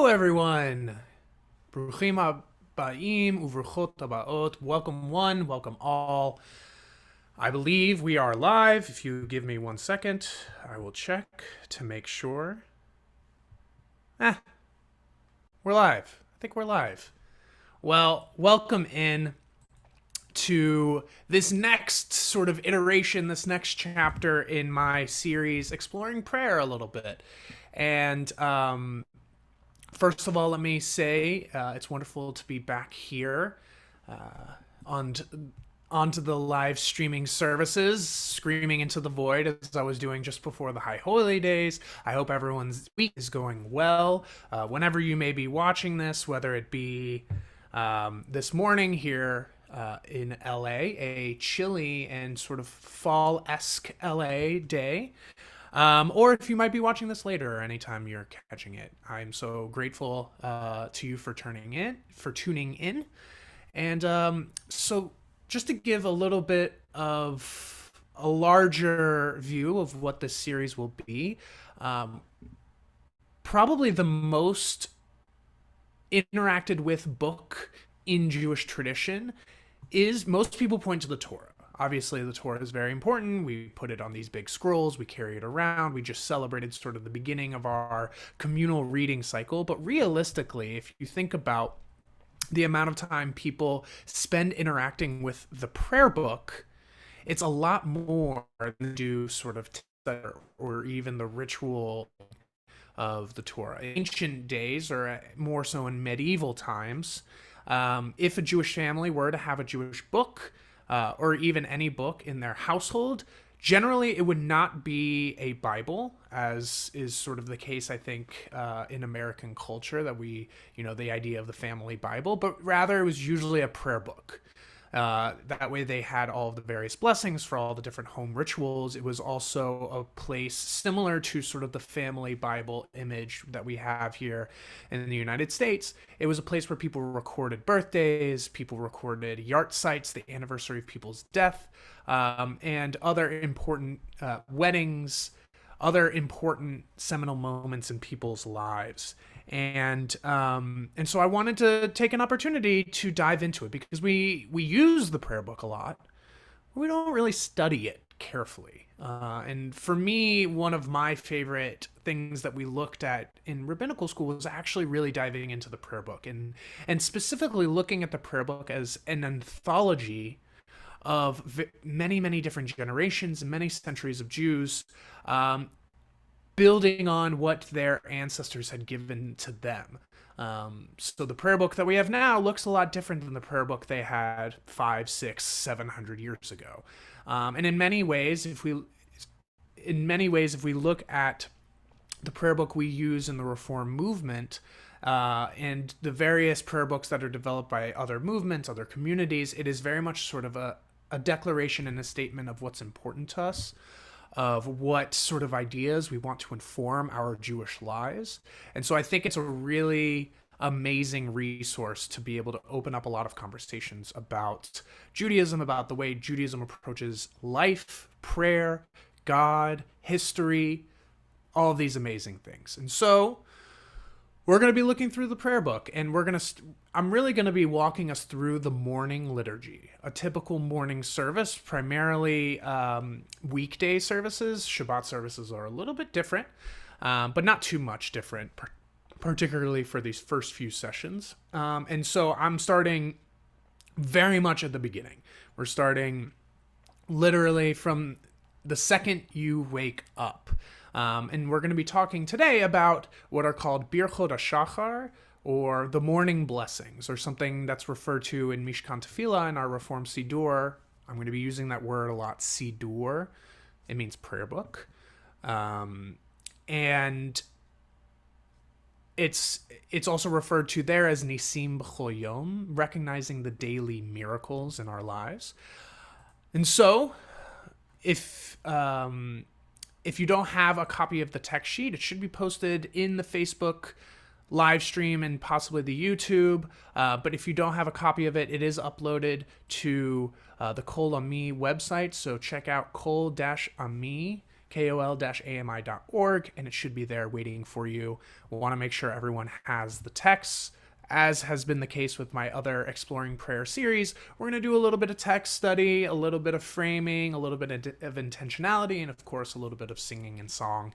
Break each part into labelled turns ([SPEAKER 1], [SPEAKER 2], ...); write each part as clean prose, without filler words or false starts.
[SPEAKER 1] Hello, everyone. Bruchim ha'baim uvruchot habaot. Welcome one, welcome all. I believe we are live. If you give me 1 second, I will check to make sure. We're live. I think we're live. Well, welcome in to this next sort of iteration, this next chapter in my series, exploring prayer a little bit. And first of all, let me say it's wonderful to be back here on onto the live streaming services, screaming into the void as I was doing just before the High Holy Days. I hope everyone's week is going well. Whenever you may be watching this, whether it be this morning here in LA, a chilly and sort of fall-esque LA day, or if you might be watching this later or anytime you're catching it. I'm so grateful to you for tuning in. And so just to give a little bit of a larger view of what this series will be, probably the most interacted with book in Jewish tradition is, most people point to the Torah. Obviously, the Torah is very important. We put it on these big scrolls. We carry it around. We just celebrated sort of the beginning of our communal reading cycle. But realistically, if you think about the amount of time people spend interacting with the prayer book, it's a lot more than do sort of or even the ritual of the Torah. In ancient days, or more so in medieval times, if a Jewish family were to have a Jewish book, or even any book in their household, generally it would not be a Bible, as is sort of the case, I think, in American culture, that the idea of the family Bible, but rather it was usually a prayer book. That way they had all of the various blessings for all the different home rituals. It was also a place similar to sort of the family Bible image that we have here in the United States. It was a place where people recorded birthdays, people recorded yard sites, the anniversary of people's death, and other important weddings, other important seminal moments in people's lives. And so I wanted to take an opportunity to dive into it, because we use the prayer book a lot. We don't really study it carefully. And for me, one of my favorite things that we looked at in rabbinical school was actually really diving into the prayer book, and specifically looking at the prayer book as an anthology of many, many different generations and many centuries of Jews, building on what their ancestors had given to them. So the prayer book that we have now looks a lot different than the prayer book they had 500, 600, 700 years ago. And in many ways, if we look at the prayer book we use in the Reform movement, and the various prayer books that are developed by other movements, other communities, it is very much sort of a declaration and a statement of what's important to us, of what sort of ideas we want to inform our Jewish lives. And so I think it's a really amazing resource to be able to open up a lot of conversations about Judaism, about the way Judaism approaches life, prayer, God, history, all of these amazing things. And so we're going to be looking through the prayer book, and I'm really going to be walking us through the morning liturgy, a typical morning service, primarily weekday services. Shabbat services are a little bit different, but not too much different, particularly for these first few sessions. And so I'm starting very much at the beginning. We're starting literally from the second you wake up. And we're going to be talking today about what are called Birchot HaShachar, or the morning blessings, or something that's referred to in Mishkan Tefillah in our Reform Siddur. I'm going to be using that word a lot, Siddur. It means prayer book. And it's also referred to there as Nisim B'chol Yom, recognizing the daily miracles in our lives. And so, if you don't have a copy of the text sheet, it should be posted in the Facebook live stream and possibly the YouTube. But if you don't have a copy of it, it is uploaded to the Kol Ami website. So check out Kol-Ami, kol-ami.org, and it should be there waiting for you. We'll want to make sure everyone has the texts. As has been the case with my other Exploring Prayer series, we're going to do a little bit of text study, a little bit of framing, a little bit of intentionality, and of course a little bit of singing and song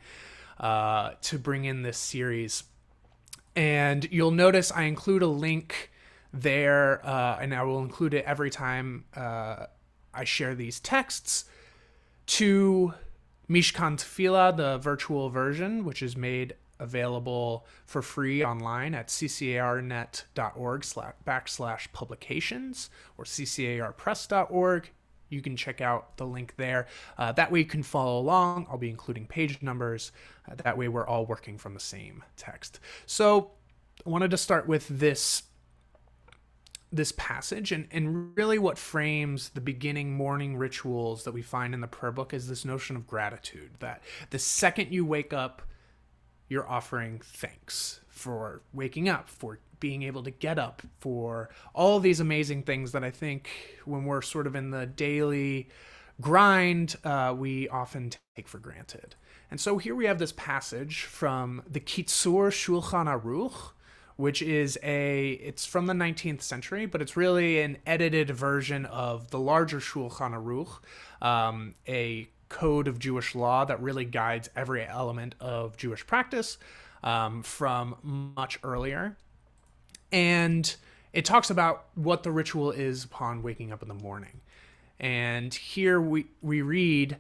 [SPEAKER 1] to bring in this series. And you'll notice I include a link there, and I will include it every time I share these texts, to Mishkan Tefillah, the virtual version, which is made available for free online at ccarnet.org/publications or ccarpress.org. You can check out the link there. That way you can follow along. I'll be including page numbers. That way we're all working from the same text. So I wanted to start with this passage, and really what frames the beginning morning rituals that we find in the prayer book is this notion of gratitude, that the second you wake up, you're offering thanks for waking up, for being able to get up, for all these amazing things that I think when we're sort of in the daily grind, we often take for granted. And so here we have this passage from the Kitzur Shulchan Aruch, which is it's from the 19th century, but it's really an edited version of the larger Shulchan Aruch, a code of Jewish law that really guides every element of Jewish practice from much earlier. And it talks about what the ritual is upon waking up in the morning. And here we read,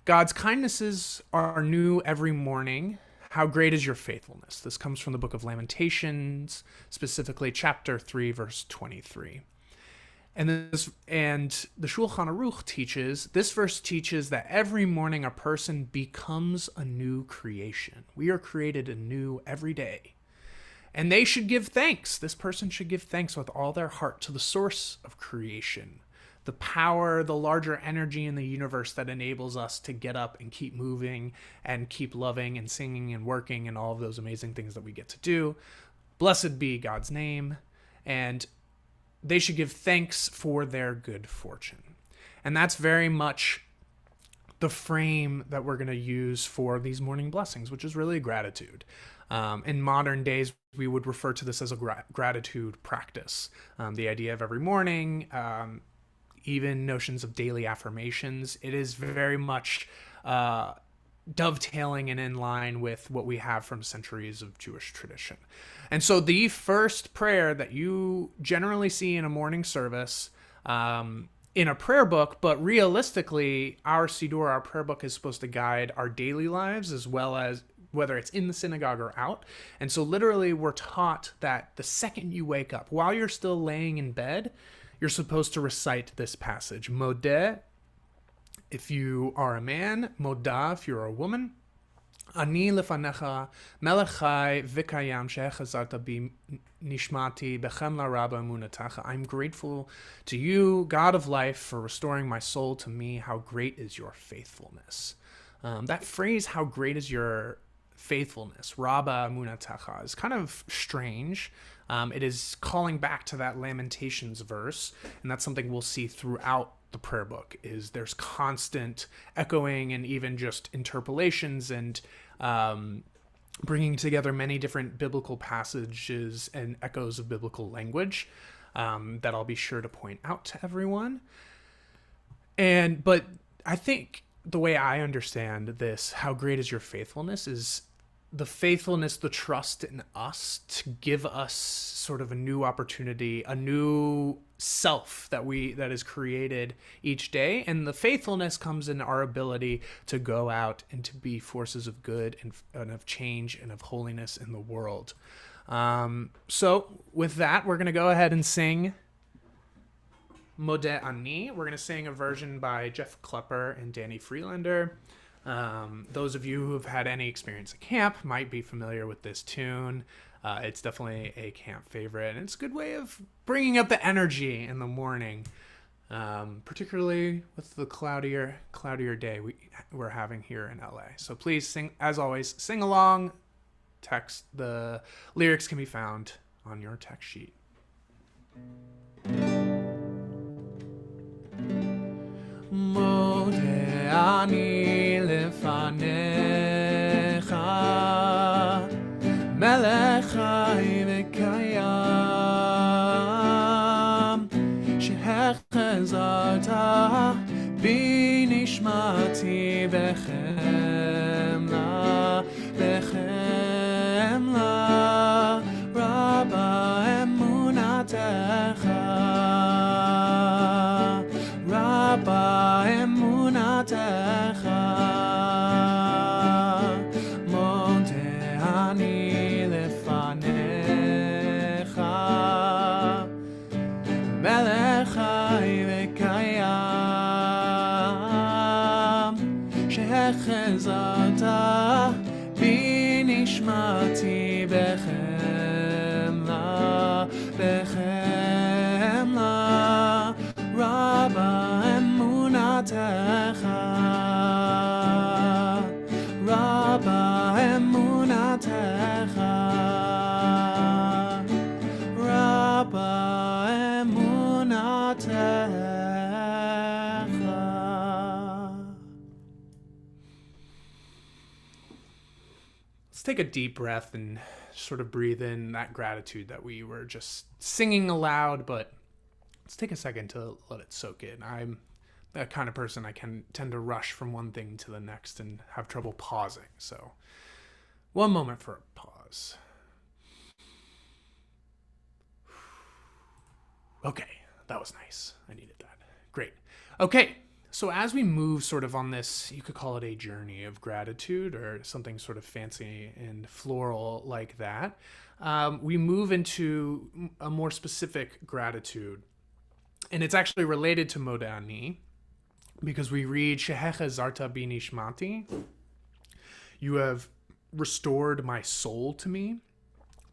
[SPEAKER 1] God's kindnesses are new every morning. How great is your faithfulness? This comes from the book of Lamentations, specifically chapter 3, verse 23. And the Shulchan Aruch teaches, this verse teaches that every morning a person becomes a new creation. We are created anew every day. And they should give thanks. This person should give thanks with all their heart to the source of creation, the power, the larger energy in the universe that enables us to get up and keep moving and keep loving and singing and working and all of those amazing things that we get to do. Blessed be God's name. And they should give thanks for their good fortune. And that's very much the frame that we're going to use for these morning blessings, which is really gratitude. In modern days, we would refer to this as a gratitude practice. The idea of every morning, even notions of daily affirmations, it is very much dovetailing and in line with what we have from centuries of Jewish tradition. And so the first prayer that you generally see in a morning service in a prayer book, but realistically, our Siddur, our prayer book, is supposed to guide our daily lives as well as whether it's in the synagogue or out. And so literally we're taught that the second you wake up, while you're still laying in bed, you're supposed to recite this passage. Modeh, if you are a man, Modah, if you're a woman. Ani lefanecha melech chai v'kayam she'echazarta bi nishmati bechem laraba emunatacha. I'm grateful to you, God of life, for restoring my soul to me. How great is your faithfulness. That phrase, how great is your faithfulness, Rabba emunatacha, is kind of strange. It is calling back to that Lamentations verse, and that's something we'll see throughout the prayer book. Is there's constant echoing and even just interpolations and bringing together many different biblical passages and echoes of biblical language that I'll be sure to point out to everyone. But I think the way I understand this, how great is your faithfulness, is the faithfulness, the trust in us to give us sort of a new opportunity, a new self that is created each day. And the faithfulness comes in our ability to go out and to be forces of good and of change and of holiness in the world. So with that, we're going to go ahead and sing Modeh Ani. We're going to sing a version by Jeff Klepper and Danny Freelander. Those of you who have had any experience at camp might be familiar with this tune. It's definitely a camp favorite, and it's a good way of bringing up the energy in the morning, particularly with the cloudier day we're having here in LA. So please sing, as always, sing along. The lyrics can be found on your text sheet. Modeh אני לפניך, מלך חי וקיים, שהחזרת בי נשמתי בחמלה, בחמלה רבה אמונתך, רבה אמונתך, מודה אני לפניך, מלך חי וקיים, שהחזרת בי נשמתי בחמלה, בחמלה רבה אמונתך, רבה אמונתך, רבה אמונתך. Let's take a deep breath and sort of breathe in that gratitude that we were just singing aloud, but let's take a second to let it soak in. I'm that kind of person, I can tend to rush from one thing to the next and have trouble pausing. So one moment for a pause. Okay, that was nice. I needed that. Great. Okay, so as we move sort of on this, you could call it a journey of gratitude or something sort of fancy and floral like that, we move into a more specific gratitude. And it's actually related to Moda Ani, because we read, Shehecha Zarta Bi Nishmati, you have restored my soul to me,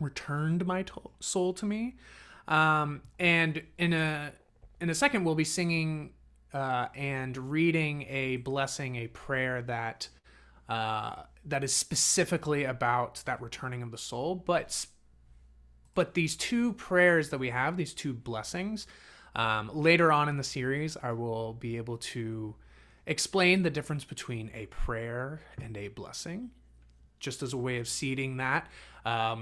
[SPEAKER 1] returned my soul to me. And in a second, we'll be singing and reading a blessing, a prayer that is specifically about that returning of the soul. But these two prayers that we have, these two blessings, later on in the series, I will be able to explain the difference between a prayer and a blessing, just as a way of seeding that. I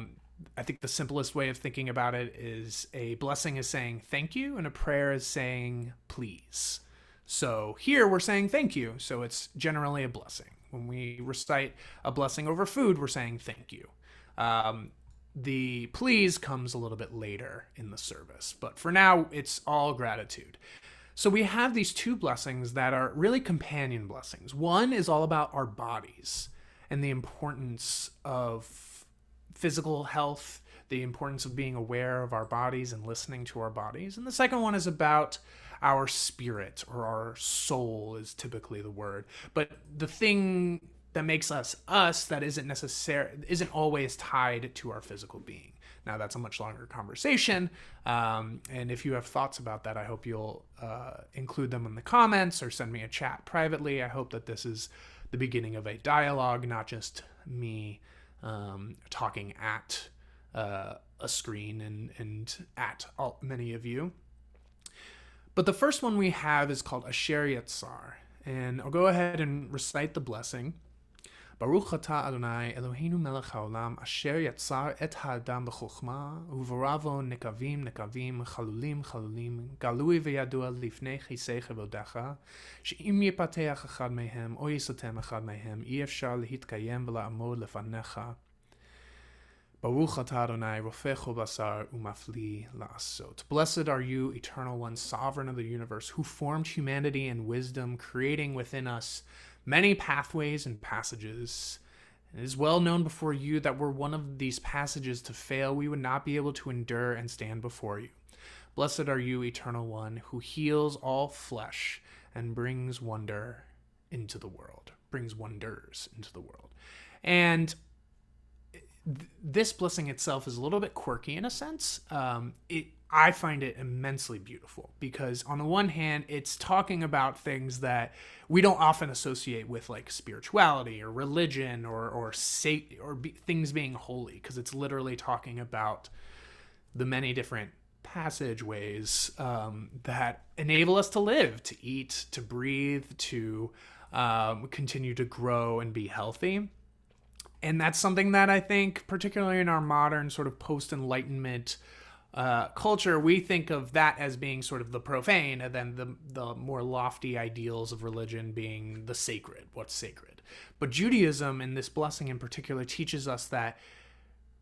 [SPEAKER 1] think the simplest way of thinking about it is a blessing is saying thank you and a prayer is saying please. So here we're saying thank you, so it's generally a blessing. When we recite a blessing over food, we're saying thank you. The please comes a little bit later in the service, but for now, it's all gratitude. So we have these two blessings that are really companion blessings. One is all about our bodies and the importance of physical health, the importance of being aware of our bodies and listening to our bodies. And the second one is about our spirit, or our soul is typically the word. But the thing that makes us us that isn't always tied to our physical being. Now, that's a much longer conversation, and if you have thoughts about that, I hope you'll include them in the comments or send me a chat privately. I hope that this is the beginning of a dialogue, not just me talking at a screen and at many of you. But the first one we have is called Asher Yatzar, and I'll go ahead and recite the blessing. Baruch atah Adonai Eloheinu melech haolam asher yatzar et ha'adam b'chokhmah u'voravo nekavim nekavim chalulim chalulim galui v'yadua lifnei chisei chevodecha she'im yipateach echad mehem o yisatem echad mehem אי אפשר להתקיים ולעמוד לפניך. Baruch atah Adonai rofeh kol basar u'mafli la'asot. Blessed are you, Eternal One, Sovereign of the universe, who formed humanity in wisdom, creating within us many pathways and passages. It is well known before you that were one of these passages to fail, we would not be able to endure and stand before you. Blessed are you, Eternal One, who heals all flesh and brings wonder into the world, brings wonders into the world. And this blessing itself is a little bit quirky in a sense. I find it immensely beautiful because on the one hand, it's talking about things that we don't often associate with like spirituality or religion or things being holy, because it's literally talking about the many different passageways that enable us to live, to eat, to breathe, to continue to grow and be healthy. And that's something that I think, particularly in our modern sort of post-Enlightenment culture, we think of that as being sort of the profane, and then the more lofty ideals of religion being the sacred, what's sacred. But Judaism, and this blessing in particular, teaches us that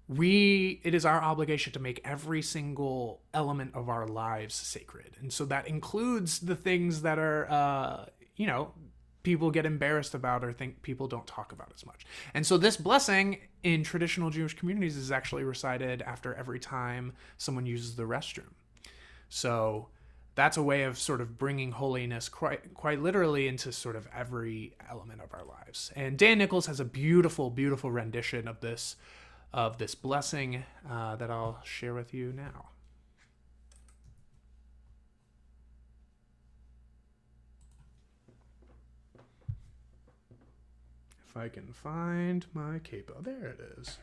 [SPEAKER 1] it is our obligation to make every single element of our lives sacred. And so that includes the things that are, people get embarrassed about or think people don't talk about as much. And so this blessing in traditional Jewish communities is actually recited after every time someone uses the restroom. So that's a way of sort of bringing holiness quite literally into sort of every element of our lives. And Dan Nichols has a beautiful, beautiful rendition of this blessing that I'll share with you now. If I can find my capo. There it is.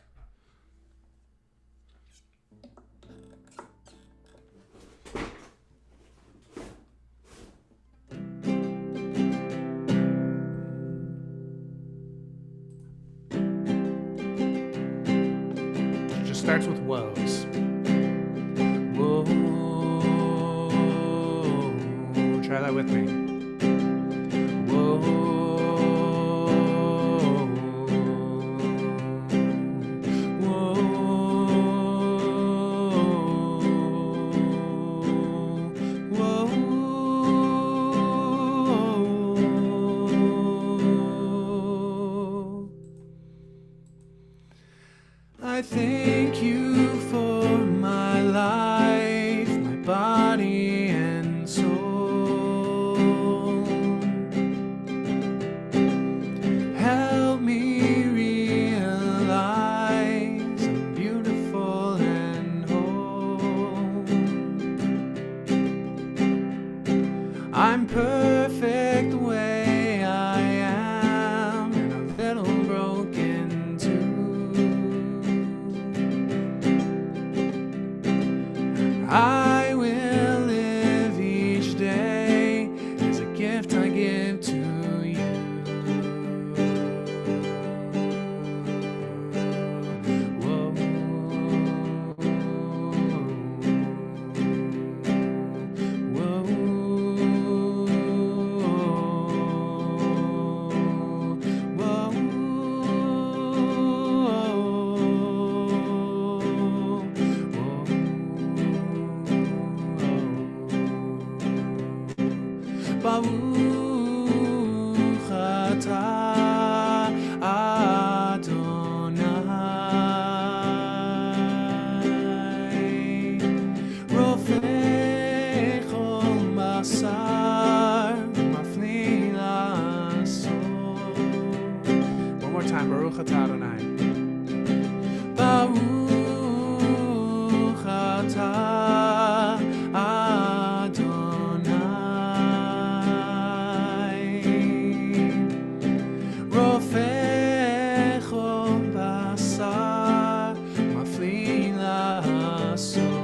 [SPEAKER 1] It just starts with woes. Whoa. Try that with me. Whoa. I thank you for my life, my body and soul. Help me realize I'm beautiful and whole. I'm perfect the way I am, and a little broken too. I will live each day as a gift I give to you. Whoa. Whoa. Baruch atah Adonai, rofei chol basar, mafli la'asot. One more time, Baruch atah Adonai. Baruch atah Adonai, rofei chol basar, mafli la'asot.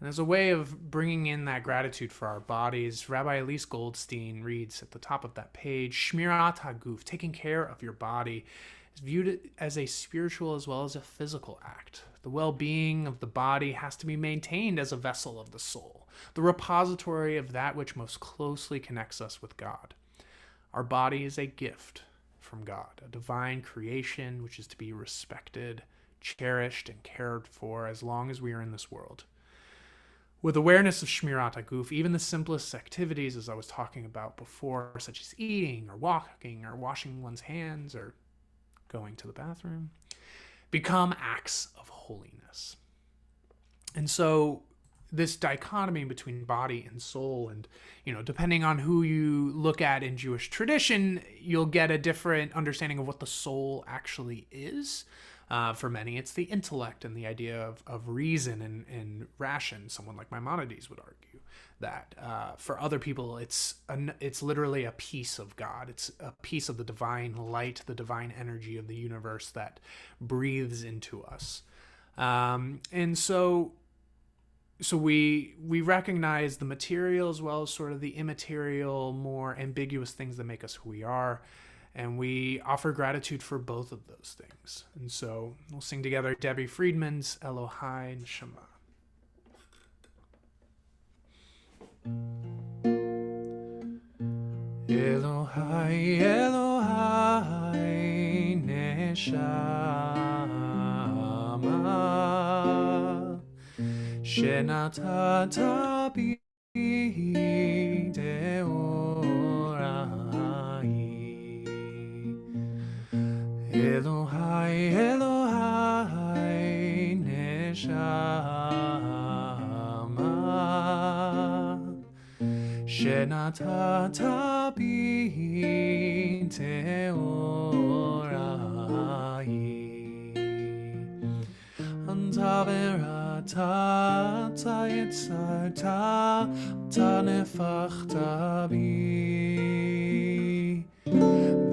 [SPEAKER 1] And as a way of bringing in that gratitude for our bodies, Rabbi Elise Goldstein reads at the top of that page, Shmirat HaGuf, taking care of your body, is viewed as a spiritual as well as a physical act. The well-being of the body has to be maintained as a vessel of the soul, the repository of that which most closely connects us with God. Our body is a gift from God, a divine creation which is to be respected, cherished, and cared for as long as we are in this world. With awareness of Shmirat HaGuf, even the simplest activities, as I was talking about before, such as eating or walking or washing one's hands or going to the bathroom, become acts of holiness. And so this dichotomy between body and soul, and depending on who you look at in Jewish tradition, you'll get a different understanding of what the soul actually is. For many, it's the intellect and the idea of reason and ration. Someone like Maimonides would argue that. For other people, it's literally a piece of God. It's a piece of the divine light, the divine energy of the universe that breathes into us. And so we recognize the material as well as sort of the immaterial, more ambiguous things that make us who we are. And we offer gratitude for both of those things. And so we'll sing together Debbie Friedman's Elohai Neshama. Elohai, Elohai Neshama Shenatata bi Elohai, Elohai Neshama Shenatata bi teorai Anta verata ta yitzarta ta nefachta bi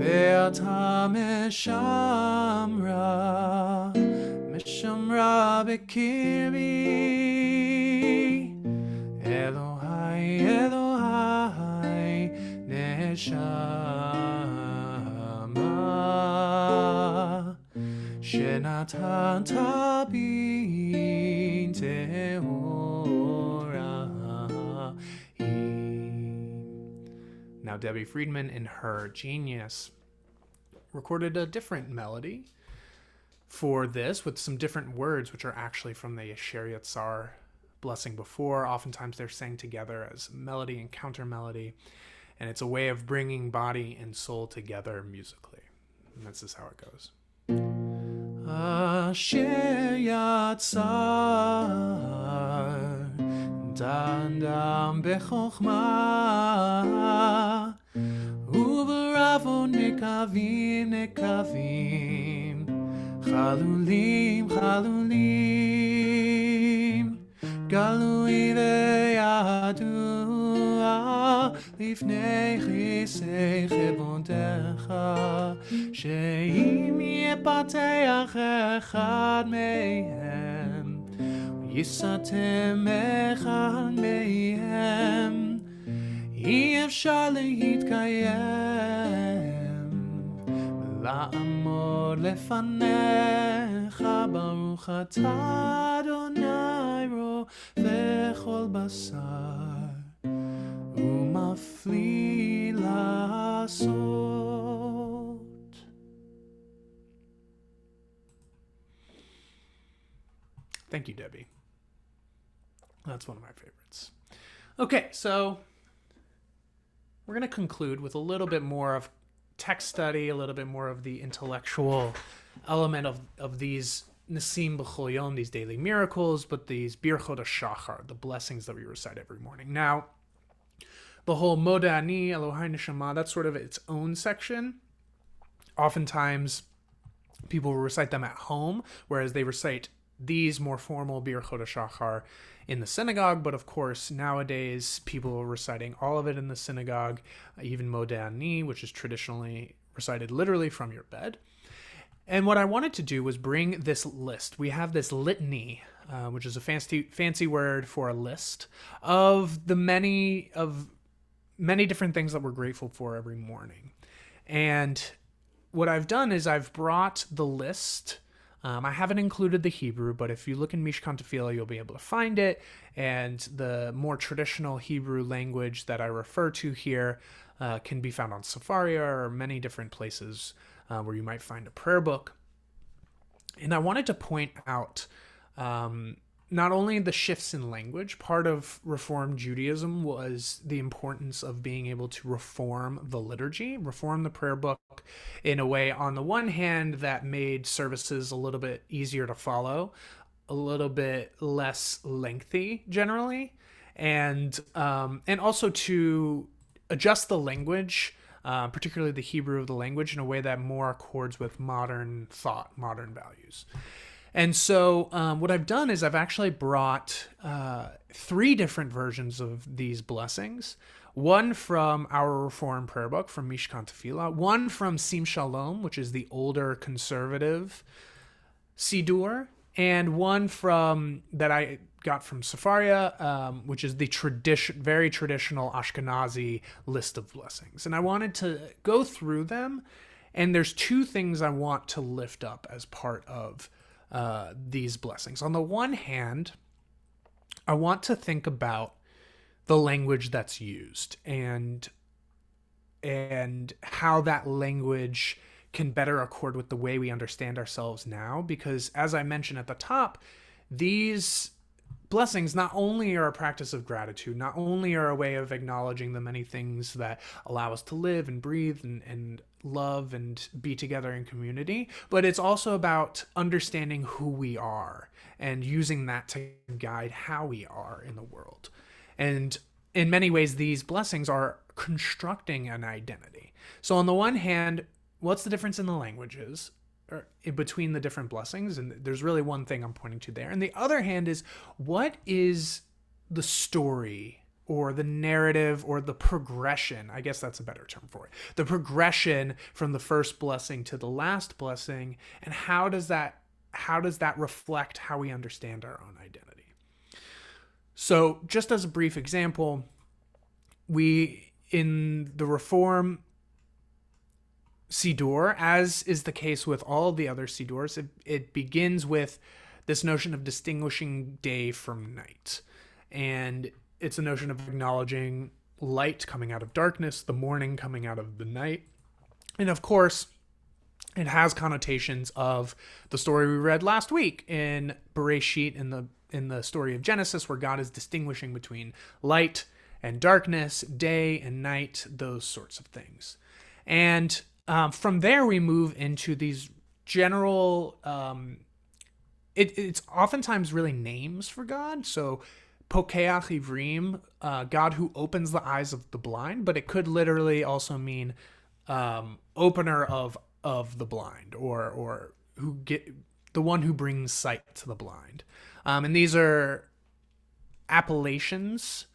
[SPEAKER 1] Ve'ata meshamra b'kirbi Elohai, Elohai Neshama Shenatata bi teorai. Now, Debbie Friedman, in her genius, recorded a different melody for this with some different words, which are actually from the Asher Yatzar blessing before. Oftentimes they're sang together as melody and counter melody, and it's a way of bringing body and soul together musically. And this is how it goes. Asher Yatzar Dandam bechokma uberavo nekavim nekavim chalulim chalulim galui ve'yadua lifnei chisei chevontecha she'im yepateach echad mehem Yisatem echad mehem Ahi אפשר להתקיים ולעמוד לפניך ברוך אתה אדוני רופא כל בשר ומפליא לעשות. Thank you, Debbie. That's one of my favorites. Okay, so we're going to conclude with a little bit more of text study, a little bit more of the intellectual element of these Nisim B'chol Yom, these daily miracles, but these Birchot HaShachar, the blessings that we recite every morning. Now, the whole Moda Ani, Elohai Neshama, that's sort of its own section. Oftentimes, people will recite them at home, whereas they recite these more formal Birchot HaShachar in the synagogue, but of course nowadays people are reciting all of it in the synagogue, even Moda Ani, which is traditionally recited literally from your bed. And what I wanted to do was bring this list. We have this litany, which is a fancy word for a list of the many different things that we're grateful for every morning. And what I've done is I've brought the list. I haven't included the Hebrew, but if you look in Mishkan Tefillah, you'll be able to find it. And the more traditional Hebrew language that I refer to here can be found on Sefaria or many different places where you might find a prayer book. And I wanted to point out not only the shifts in language. Part of Reform Judaism was the importance of being able to reform the liturgy, reform the prayer book in a way, on the one hand, that made services a little bit easier to follow, a little bit less lengthy generally, and also to adjust the language, particularly the Hebrew of the language, in a way that more accords with modern thought, modern values. And so what I've done is I've actually brought 3 different versions of these blessings. One from our Reform prayer book, from Mishkan Tefillah. One from Sim Shalom, which is the older conservative Siddur. And one from that I got from Sefaria, which is the very traditional Ashkenazi list of blessings. And I wanted to go through them. And there's 2 things I want to lift up as part of these blessings. On the one hand, I want to think about the language that's used and how that language can better accord with the way we understand ourselves now. Because as I mentioned at the top, these blessings not only are a practice of gratitude, not only are a way of acknowledging the many things that allow us to live and breathe and love and be together in community, but it's also about understanding who we are and using that to guide how we are in the world. And in many ways, these blessings are constructing an identity. So on the one hand, what's the difference in the languages or between the different blessings? And there's really one thing I'm pointing to there. And the other hand is, what is the story or the narrative or the progression? I guess that's a better term for it. The progression from the first blessing to the last blessing, and how does that reflect how we understand our own identity? So just as a brief example, we, in the Reform Siddur, as is the case with all the other Siddurs, it begins with this notion of distinguishing day from night. And it's a notion of acknowledging light coming out of darkness, the morning coming out of the night. And of course, it has connotations of the story we read last week in Bereshit, in the story of Genesis, where God is distinguishing between light and darkness, day and night, those sorts of things. And from there, we move into these general, it's oftentimes really names for God. So Pokeach Ivrim, God who opens the eyes of the blind, but it could literally also mean opener of the blind, or the one who brings sight to the blind. And these are appellations.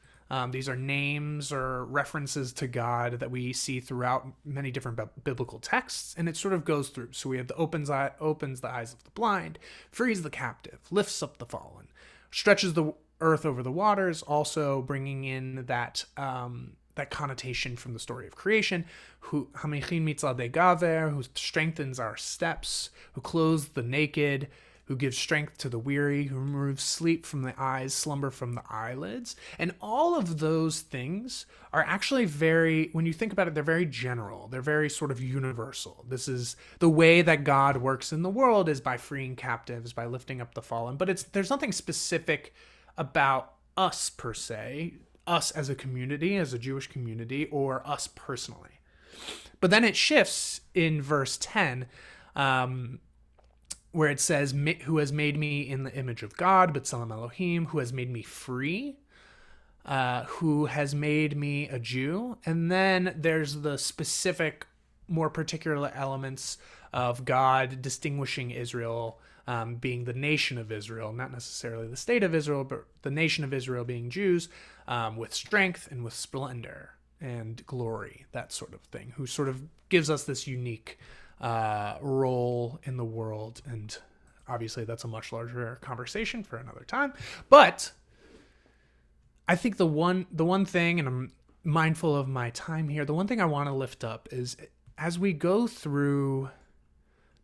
[SPEAKER 1] These are names or references to God that we see throughout many different biblical texts, and it sort of goes through. So we have the opens the eyes of the blind, frees the captive, lifts up the fallen, stretches the earth over the waters, also bringing in that connotation from the story of creation, who Hamichin Mitzadei Gaver, who strengthens our steps, who clothes the naked, who gives strength to the weary, who removes sleep from the eyes, slumber from the eyelids. And all of those things are actually when you think about it, they're very general. They're very sort of universal. This is the way that God works in the world, is by freeing captives, by lifting up the fallen. But there's nothing specific about us per se, us as a community, as a Jewish community, or us personally. But then it shifts in verse 10, where it says, who has made me in the image of God, B'Tselem Elohim, who has made me free, who has made me a Jew. And then there's the specific, more particular elements of God distinguishing Israel, being the nation of Israel, not necessarily the state of Israel, but the nation of Israel being Jews, with strength and with splendor and glory, that sort of thing, who sort of gives us this unique role in the world. And obviously that's a much larger conversation for another time. But I think the one thing, and I'm mindful of my time here, the one thing I want to lift up is, as we go through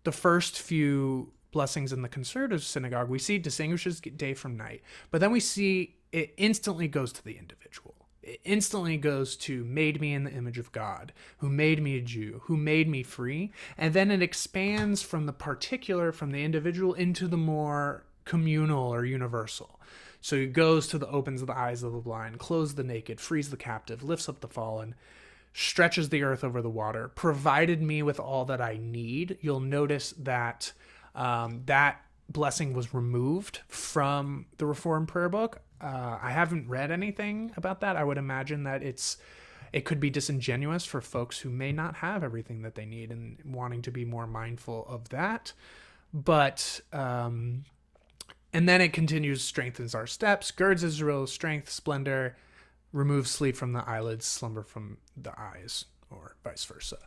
[SPEAKER 1] the first few blessings in the conservative synagogue, we see it distinguishes day from night, but then we see it instantly goes to the individual. It instantly goes to made me in the image of God, who made me a Jew, who made me free. And then it expands from the particular, from the individual, into the more communal or universal. So it goes to the opens the eyes of the blind, clothes the naked, frees the captive, lifts up the fallen, stretches the earth over the water, provided me with all that I need. You'll notice that that blessing was removed from the Reformed prayer book. I haven't read anything about that. I would imagine that it could be disingenuous for folks who may not have everything that they need and wanting to be more mindful of that. But, and then it continues, strengthens our steps, girds Israel's strength, splendor, removes sleep from the eyelids, slumber from the eyes, or vice versa.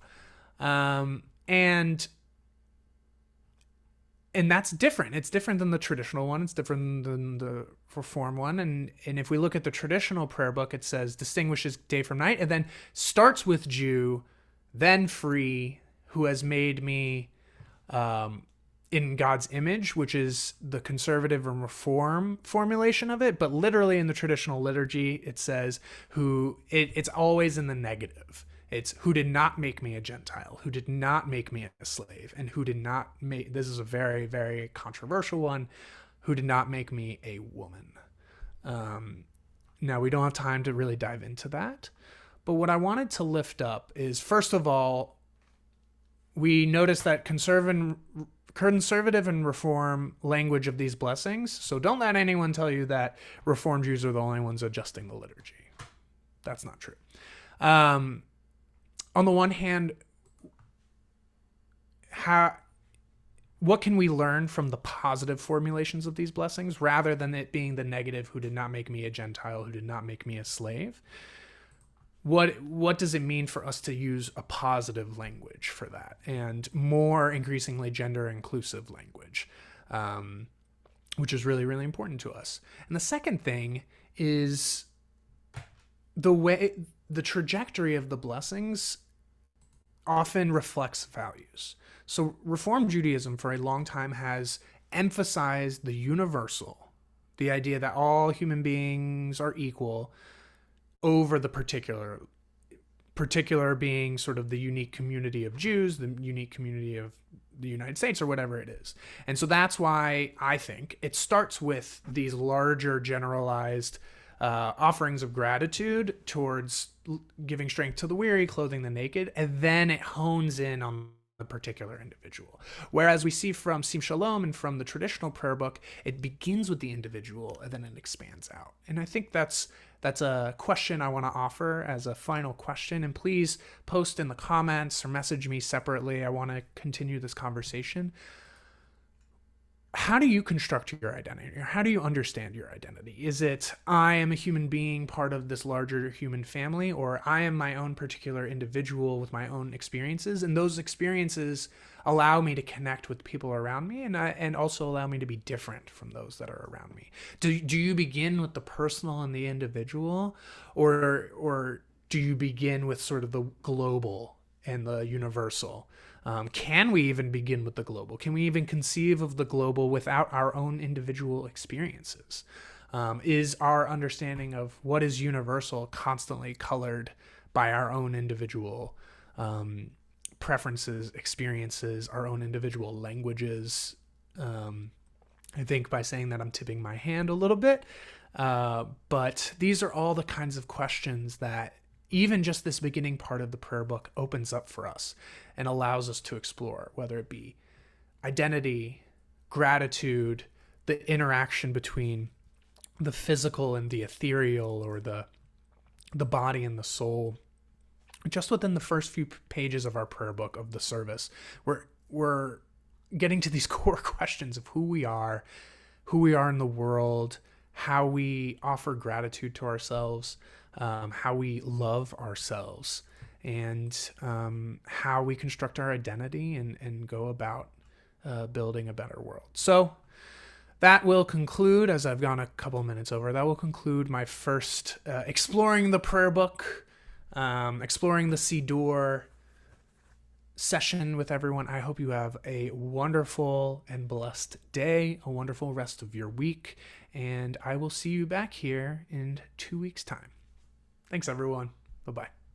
[SPEAKER 1] And that's different. It's different than the traditional one. It's different than the Reform one. And if we look at the traditional prayer book, it says distinguishes day from night, and then starts with Jew, then free, who has made me in God's image, which is the conservative and Reform formulation of it. But literally in the traditional liturgy, it says it's always in the negative. It's who did not make me a Gentile, who did not make me a slave, and who did not make, this is a very, very controversial one, who did not make me a woman. Now, we don't have time to really dive into that, but what I wanted to lift up is, first of all, we notice that conservative and Reform language of these blessings. So don't let anyone tell you that Reform Jews are the only ones adjusting the liturgy. That's not true. On the one hand, what can we learn from the positive formulations of these blessings rather than it being the negative, who did not make me a Gentile, who did not make me a slave? What does it mean for us to use a positive language for that, and more increasingly gender inclusive language, which is really, really important to us? And the second thing is the trajectory of the blessings often reflects values. So Reform Judaism for a long time has emphasized the universal, the idea that all human beings are equal, over the particular being sort of the unique community of Jews, the unique community of the United States, or whatever it is. And so that's why I think it starts with these larger generalized offerings of gratitude towards giving strength to the weary, clothing the naked, and then it hones in on the particular individual. Whereas we see from Sim Shalom and from the traditional prayer book, it begins with the individual and then it expands out. And I think that's a question I want to offer as a final question. And please post in the comments or message me separately. I want to continue this conversation. How do you construct your identity? Or how do you understand your identity? Is it, I am a human being, part of this larger human family, or I am my own particular individual with my own experiences, and those experiences allow me to connect with people around me, and also allow me to be different from those that are around me? Do you begin with the personal and the individual, or do you begin with sort of the global and the universal? Can we even begin with the global? Can we even conceive of the global without our own individual experiences? Is our understanding of what is universal constantly colored by our own individual preferences, experiences, our own individual languages? I think by saying that I'm tipping my hand a little bit, but these are all the kinds of questions that even just this beginning part of the prayer book opens up for us and allows us to explore, whether it be identity, gratitude, the interaction between the physical and the ethereal, or the body and the soul. Just within the first few pages of our prayer book of the service, we're getting to these core questions of who we are in the world, how we offer gratitude to ourselves, how we love ourselves, and how we construct our identity and go about building a better world. So that will conclude, as I've gone a couple minutes over, that will conclude my first exploring the prayer book, exploring the Siddur session with everyone. I hope you have a wonderful and blessed day, a wonderful rest of your week, and I will see you back here in 2 weeks' time. Thanks, everyone. Bye-bye.